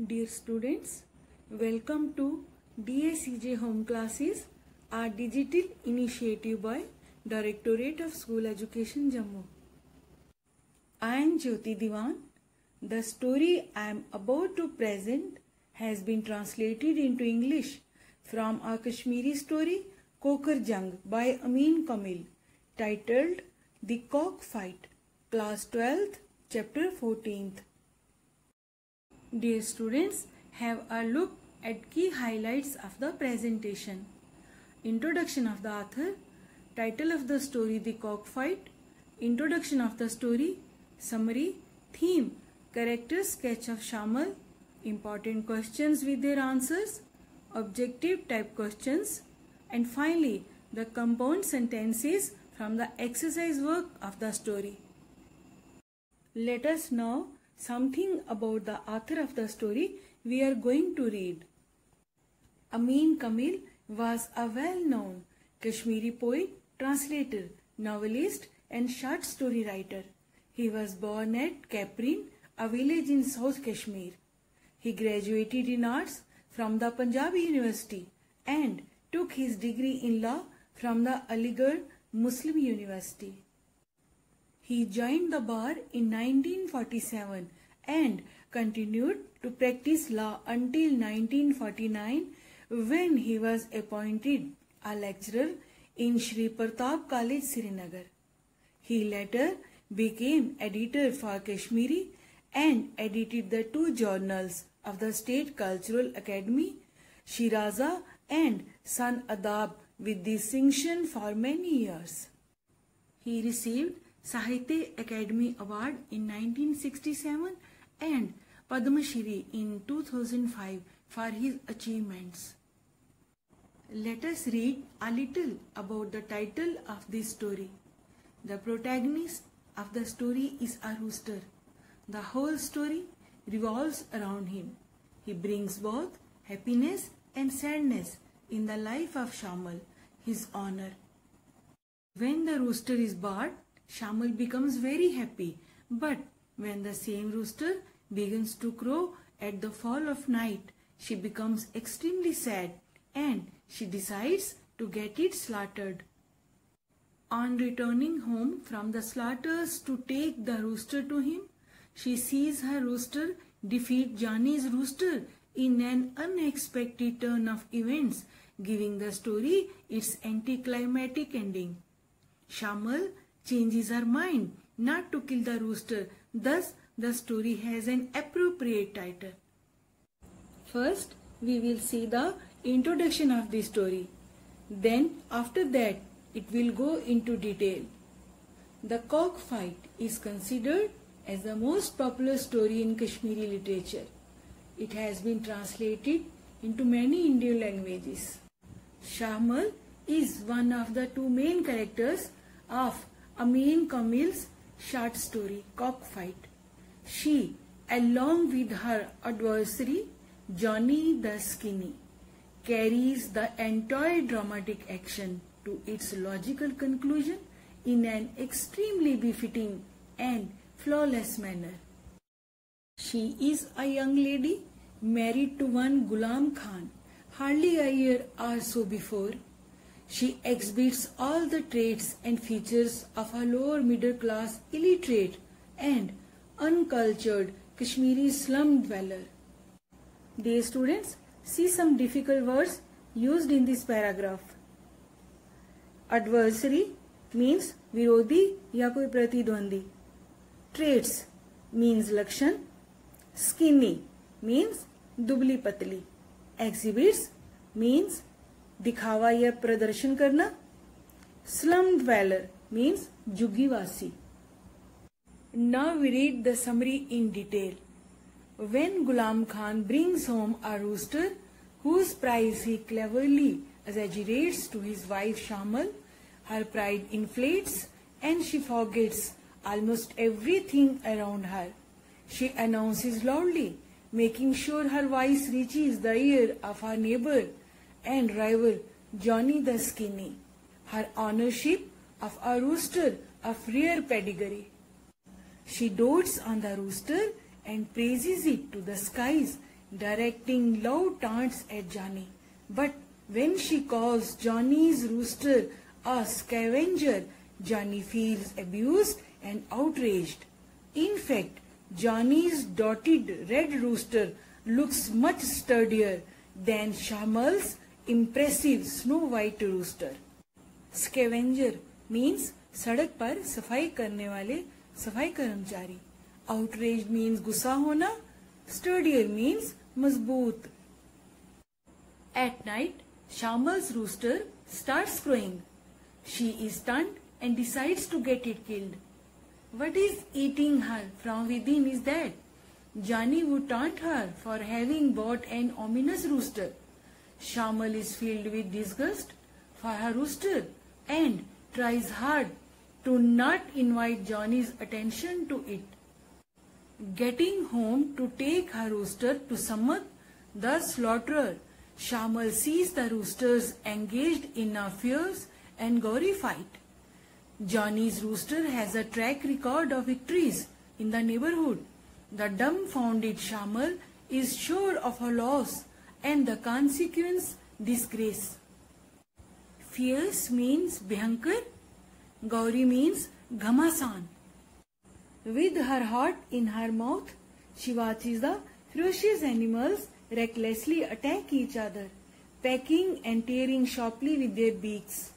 Dear students, welcome to DACJ Home Classes, our digital initiative by Directorate of School Education, Jammu. I am Jyoti Diwan. The story I am about to present has been translated into English from our Kashmiri story Kokar Jang by Amin Kamil, titled The Cockfight, Class 12th, Chapter 14th. Dear students, have a look at key highlights of the presentation. Introduction of the author, title of the story The Cockfight, introduction of the story, summary, theme, character sketch of Shamal, important questions with their answers, objective type questions, and finally the compound sentences from the exercise work of the story. Let us know something about the author of the story we are going to read. Amin Kamil was a well-known Kashmiri poet, translator, novelist and short story writer. He was born at Kaprin, a village in South Kashmir. He graduated in arts from the Punjab University and took his degree in law from the Aligarh Muslim University. He joined the bar in 1947 and continued to practice law until 1949 when he was appointed a lecturer in Shri Pratap College, Srinagar. He later became editor for Kashmiri and edited the two journals of the State Cultural Academy, Shiraza and San Adab, with distinction for many years. He received Sahitya Academy Award in 1967 and Padma Shri in 2005 for his achievements. Let us read a little about the title of this story. The protagonist of the story is a rooster. The whole story revolves around him. He brings both happiness and sadness in the life of Shamal, his owner. When the rooster is bought, Shamal becomes very happy, but when the same rooster begins to crow at the fall of night, she becomes extremely sad and she decides to get it slaughtered. On returning home from the slaughters to take the rooster to him, she sees her rooster defeat Johnny's rooster in an unexpected turn of events, giving the story its anticlimactic ending. Shamal changes her mind not to kill the rooster, thus the story has an appropriate title. First, we will see the introduction of the story. Then, after that, it will go into detail. The Cockfight is considered as the most popular story in Kashmiri literature. It has been translated into many Indian languages. Shamal is one of the two main characters of Amin Kamil's short story Cockfight. She, along with her adversary Johnny the Skinny, carries the entire dramatic action to its logical conclusion in an extremely befitting and flawless manner. She is a young lady married to one Ghulam Khan, hardly a year or so before. She exhibits all the traits and features of a lower middle class, illiterate and uncultured Kashmiri slum dweller. Dear students, see some difficult words used in this paragraph. Adversary means virodhi ya koi pratidwandi. Traits means lakshan. Skinny means dubli patli. Exhibits means दिखावा या प्रदर्शन करना. Slum dweller means जुग्गीवासी. Now we read the summary in detail. When Ghulam Khan brings home a rooster whose price he cleverly exaggerates to his wife Shamal, her pride inflates and she forgets almost everything around her. She announces loudly, making sure her voice reaches the ear of her neighbor and rival Johnny the Skinny, her ownership of a rooster of rare pedigree. She dotes on the rooster and praises it to the skies, directing loud taunts at Johnny. But when she calls Johnny's rooster a scavenger, Johnny feels abused and outraged. In fact, Johnny's dotted red rooster looks much sturdier than Shamal's impressive snow-white rooster. Scavenger means सड़क पर सफाई करने वाले सफाई कर्मचारी. Outraged means गुस्सा होना. Sturdier means मजबूत. At night, Shamal's rooster starts crowing. She is stunned and decides to get it killed. What is eating her from within is that Johnny would taunt her for having bought an ominous rooster. Shamal is filled with disgust for her rooster and tries hard to not invite Johnny's attention to it. Getting home to take her rooster to Samad, the slaughterer, Shamal sees the roosters engaged in a fierce and gory fight. Johnny's rooster has a track record of victories in the neighborhood. The dumbfounded Shamal is sure of her loss and the consequence disgrace. Fierce means Bhayankar. Gauri means Ghamasan. With her heart in her mouth, she watches the ferocious animals recklessly attack each other, pecking and tearing sharply with their beaks.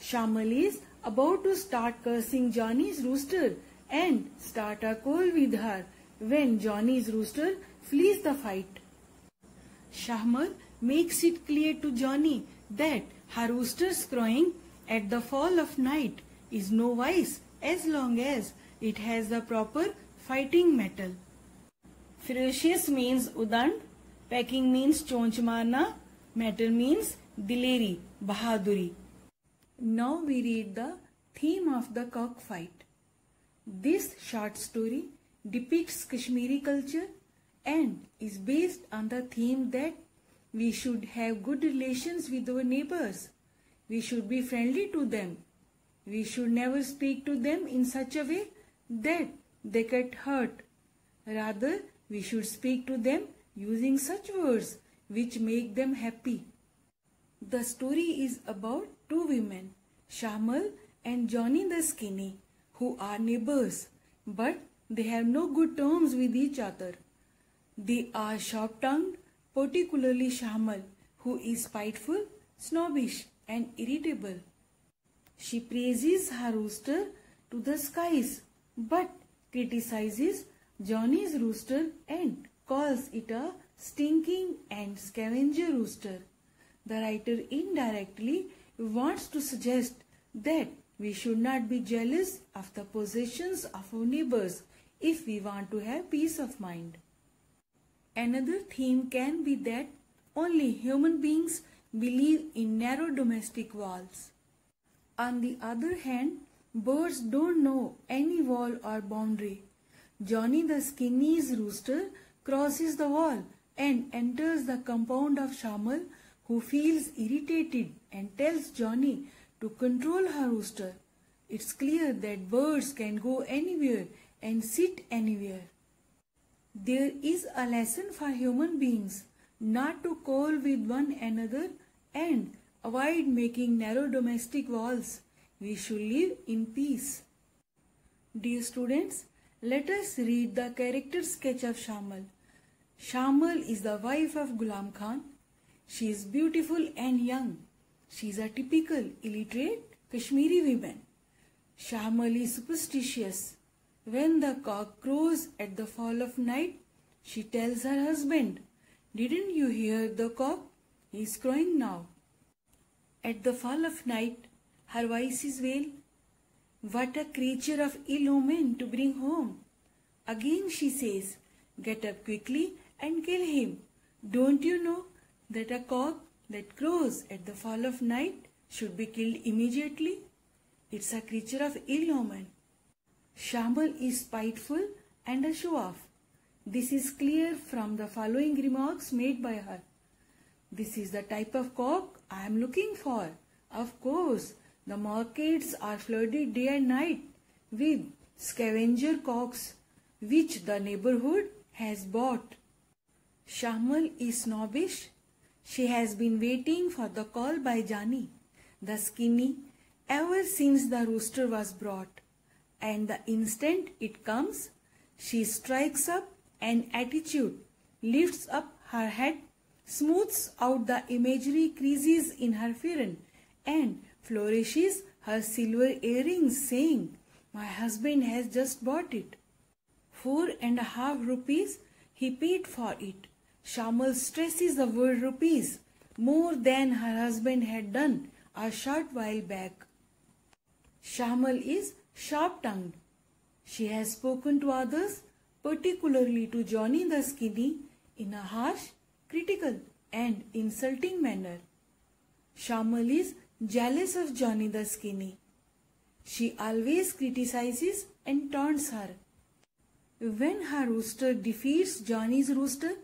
Shamal is about to start cursing Johnny's rooster and start a quarrel with her when Johnny's rooster flees the fight. Shamal makes it clear to Johnny that her rooster's crowing at the fall of night is no vice as long as it has the proper fighting mettle. Ferocious means udand, pecking means chonch marna, mettle means dileri, bahaduri. Now we read the theme of the cockfight. This short story depicts Kashmiri culture and is based on the theme that we should have good relations with our neighbors. We should be friendly to them. We should never speak to them in such a way that they get hurt. Rather, we should speak to them using such words which make them happy. The story is about two women, Shamal and Johnny the Skinny, who are neighbors, but they have no good terms with each other. They are sharp-tongued, particularly Shamal, who is spiteful, snobbish, and irritable. She praises her rooster to the skies, but criticizes Johnny's rooster and calls it a stinking and scavenger rooster. The writer indirectly wants to suggest that we should not be jealous of the possessions of our neighbors if we want to have peace of mind. Another theme can be that only human beings believe in narrow domestic walls. On the other hand, birds don't know any wall or boundary. Johnny the Skinny's rooster crosses the wall and enters the compound of Shamal, who feels irritated and tells Johnny to control her rooster. It's clear that birds can go anywhere and sit anywhere. There is a lesson for human beings not to quarrel with one another and avoid making narrow domestic walls. We should live in peace. Dear students, let us read the character sketch of Shamal. Shamal is the wife of Ghulam Khan. She is beautiful and young. She is a typical illiterate Kashmiri woman. Shamal is superstitious. When the cock crows at the fall of night, she tells her husband, "Didn't you hear the cock? He is crowing now." At the fall of night, her voice is wail, "What a creature of ill omen to bring home." Again she says, "Get up quickly and kill him. Don't you know that a cock that crows at the fall of night should be killed immediately? It's a creature of ill omen." Shamal is spiteful and a show-off. This is clear from the following remarks made by her. "This is the type of cock I am looking for. Of course, the markets are flooded day and night with scavenger cocks, which the neighborhood has bought." Shamal is snobbish. She has been waiting for the call by Johnny, the skinny, ever since the rooster was brought. And the instant it comes, she strikes up an attitude, lifts up her head, smooths out the imaginary creases in her firn, and flourishes her silver earrings, saying, "My husband has just bought it. 4.5 rupees he paid for it." Shamal stresses the word rupees more than her husband had done a short while back. Shamal is sharp-tongued. She has spoken to others, particularly to Johnny the Skinny, in a harsh, critical and insulting manner. Shamal is jealous of Johnny the Skinny. She always criticizes and taunts her. When her rooster defeats Johnny's rooster,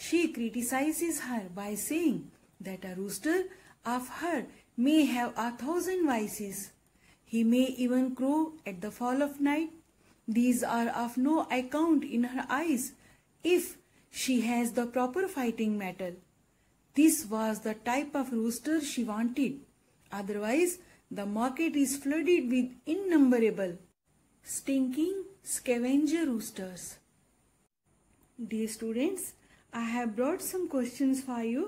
she criticizes her by saying that a rooster of her may have 1,000 vices. He may even crow at the fall of night. These are of no account in her eyes if she has the proper fighting mettle. This was the type of rooster she wanted. Otherwise, the market is flooded with innumerable stinking scavenger roosters. Dear students, I have brought some questions for you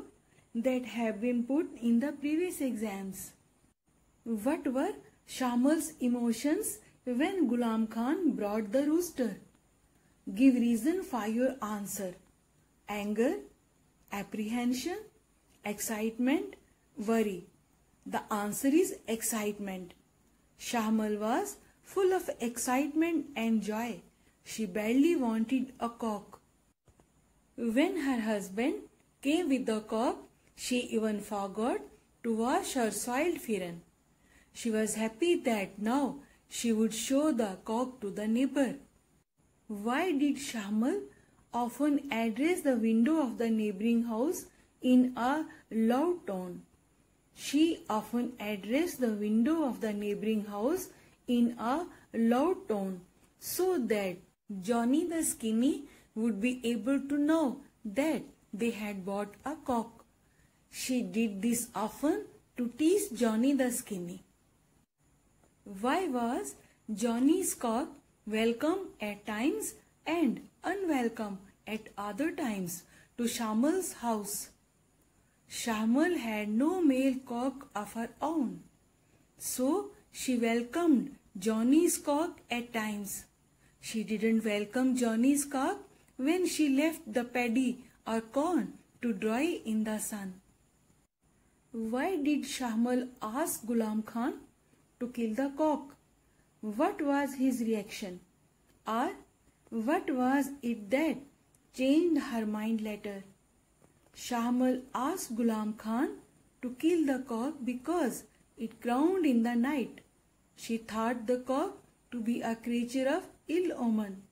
that have been put in the previous exams. What were Shamal's emotions when Ghulam Khan brought the rooster? Give reason for your answer. Anger, apprehension, excitement, worry. The answer is excitement. Shamal was full of excitement and joy. She badly wanted a cock. When her husband came with the cock, she even forgot to wash her soiled firn. She was happy that now she would show the cock to the neighbor. Why did Shamal often address the window of the neighboring house in a loud tone? She often addressed the window of the neighboring house in a loud tone so that Johnny the Skinny would be able to know that they had bought a cock. She did this often to tease Johnny the Skinny. Why was Johnny's cock welcome at times and unwelcome at other times to Shamal's house? Shamal had no male cock of her own, so she welcomed Johnny's cock at times. She didn't welcome Johnny's cock when she left the paddy or corn to dry in the sun. Why did Shamal ask Ghulam Khan to kill the cock? What was his reaction? Or what was it that changed her mind later? Shamal asked Ghulam Khan to kill the cock because it crowed in the night. She thought the cock to be a creature of ill omen.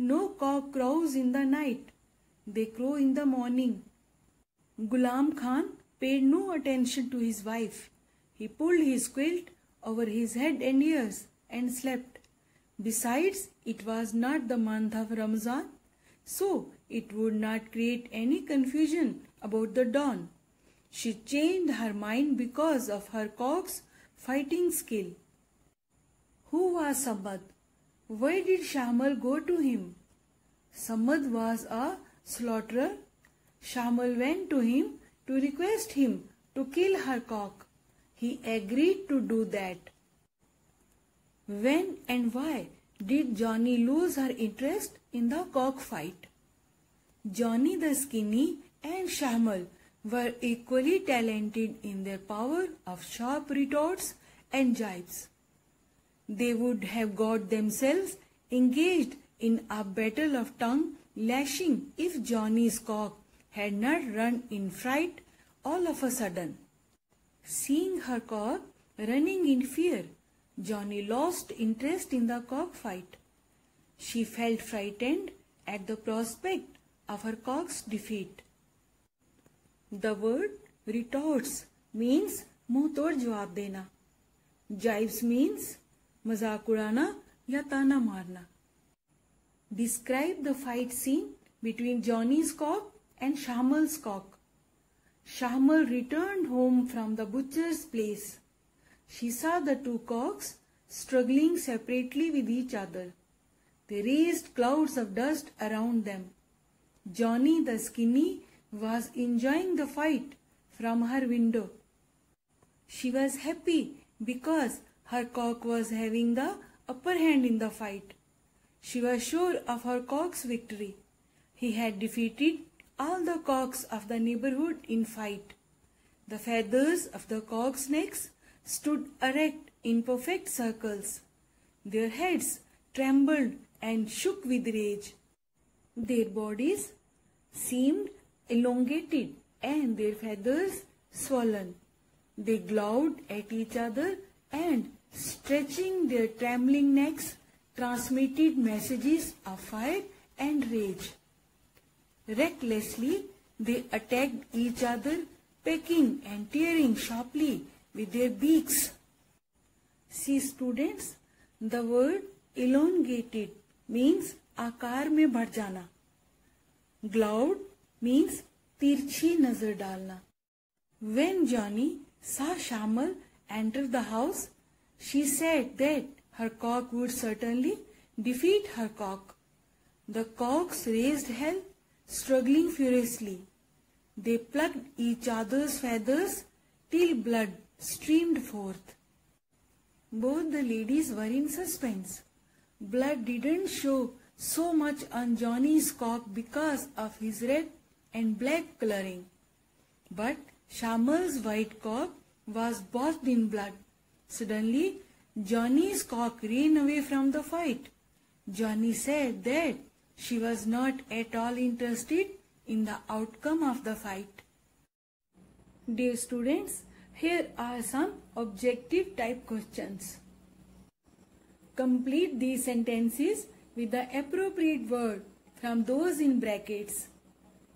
No cock crows in the night. They crow in the morning. Ghulam Khan paid no attention to his wife. He pulled his quilt over his head and ears and slept. Besides, it was not the month of Ramzan, so it would not create any confusion about the dawn. She changed her mind because of her cock's fighting skill. Who was Samad? Why did Shamal go to him? Samad was a slaughterer. Shamal went to him to request him to kill her cock. He agreed to do that. When and why did Johnny lose her interest in the cock fight? Johnny the Skinny and Shamal were equally talented in their power of sharp retorts and jibes. They would have got themselves engaged in a battle of tongue lashing if Johnny's cock had not run in fright all of a sudden. Seeing her cock running in fear, Johnny lost interest in the cockfight. She felt frightened at the prospect of her cock's defeat. The word retorts means मुंह तोड़ जवाब देना. Jibes means मजाक उड़ाना या ताना मारना. Describe the fight scene between Johnny's cock and Shamal's cock. Shamal returned home from the butcher's place. She saw the two cocks struggling separately with each other. They raised clouds of dust around them. Johnny the skinny was enjoying the fight from her window. She was happy because her cock was having the upper hand in the fight. She was sure of her cock's victory. He had defeated all the cocks of the neighborhood in fight. The feathers of the cocks' necks stood erect in perfect circles. Their heads trembled and shook with rage. Their bodies seemed elongated and their feathers swollen. They glowered at each other and, stretching their trembling necks, transmitted messages of fire and rage. Recklessly, they attacked each other, pecking and tearing sharply with their beaks. See students, the word elongated means आकार में बढ़ जाना. Glowered means तिरछी नजर डालना. When Johnny saw Shamal enter the house, she said that her cock would certainly defeat her cock. The cocks raised hell, struggling furiously. They plucked each other's feathers till blood streamed forth. Both the ladies were in suspense. Blood didn't show so much on Johnny's cock because of his red and black coloring. But Shamal's white cock was bathed in blood. Suddenly, Johnny's cock ran away from the fight. Johnny said that she was not at all interested in the outcome of the fight. Dear students, here are some objective type questions. Complete these sentences with the appropriate word from those in brackets.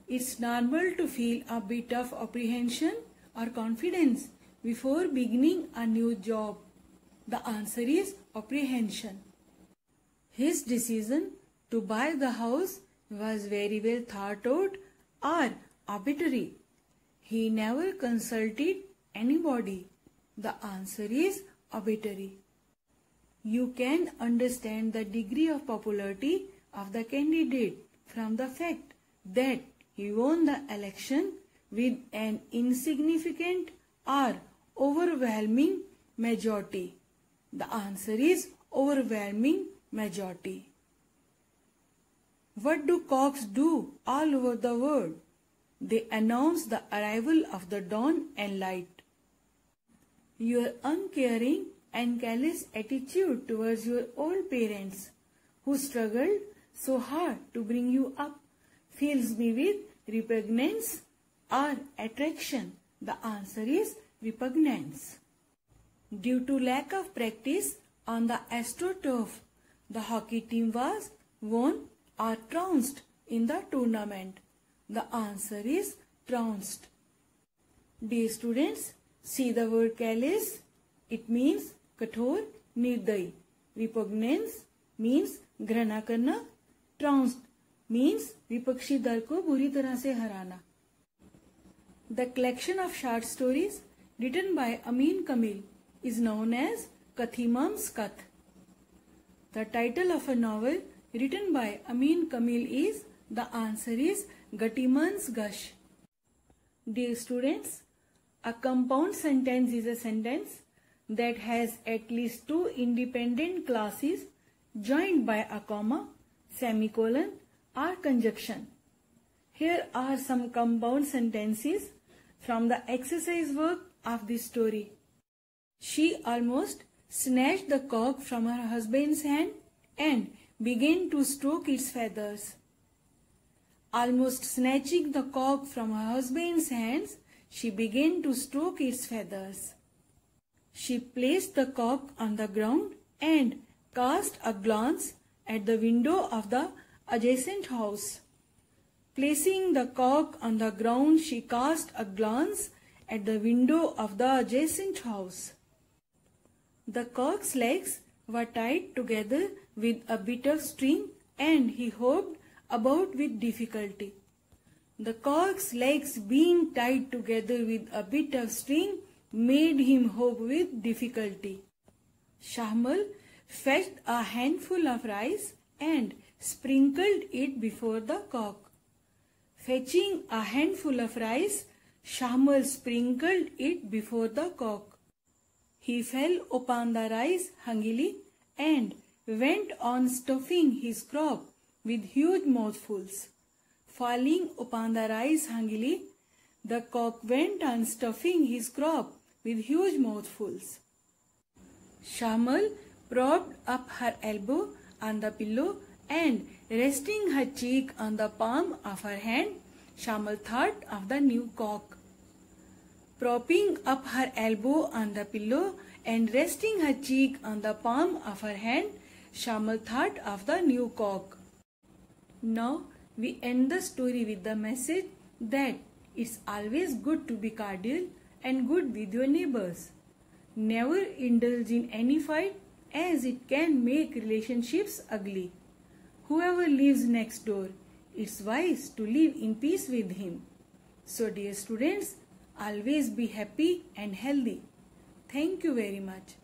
It's normal to feel a bit of apprehension or confidence before beginning a new job. The answer is apprehension. His decision to buy the house was very well thought out or arbitrary. He never consulted anybody. The answer is arbitrary. You can understand the degree of popularity of the candidate from the fact that he won the election with an insignificant or overwhelming majority. The answer is overwhelming majority. What do cocks do all over the world? They announce the arrival of the dawn and light. Your uncaring and callous attitude towards your old parents who struggled so hard to bring you up fills me with repugnance or attraction. The answer is repugnance. Due to lack of practice on the AstroTurf, the hockey team was won or trounced in the tournament. The answer is trounced. Dear students, see the word callous. It means कठोर, निर्दयी. Repugnance means घृणा करना. Trounced means विपक्षी दल को बुरी तरह से हराना. The collection of short stories written by Amin Kamil is known as Kathimam's Kath. The title of a novel written by Amin Kamil is, the answer is Gatiman's Gush. Dear students, a compound sentence is a sentence that has at least two independent clauses joined by a comma, semicolon or conjunction. Here are some compound sentences from the exercise work of this story. She almost snatched the cock from her husband's hand and began to stroke its feathers. Almost snatching the cock from her husband's hands, she began to stroke its feathers. She placed the cock on the ground and cast a glance at the window of the adjacent house. Placing the cock on the ground, she cast a glance at the window of the adjacent house. The cock's legs were tied together with a bit of string and he hopped about with difficulty. The cock's legs being tied together with a bit of string made him hop with difficulty. Shahmal fetched a handful of rice and sprinkled it before the cock. Fetching a handful of rice, Shahmal sprinkled it before the cock. He fell upon the rice hungrily and went on stuffing his crop with huge mouthfuls. Falling upon the rice hungrily, the cock went on stuffing his crop with huge mouthfuls. Shahmal propped up her elbow on the pillow and resting her cheek on the palm of her hand, Shahmal thought of the new cock. Propping up her elbow on the pillow and resting her cheek on the palm of her hand, Shahmal thought of the new cock. Now we end the story with the message that it's always good to be cordial and good with your neighbors. Never indulge in any fight as it can make relationships ugly. Whoever lives next door, it's wise to live in peace with him. So dear students, always be happy and healthy. Thank you very much.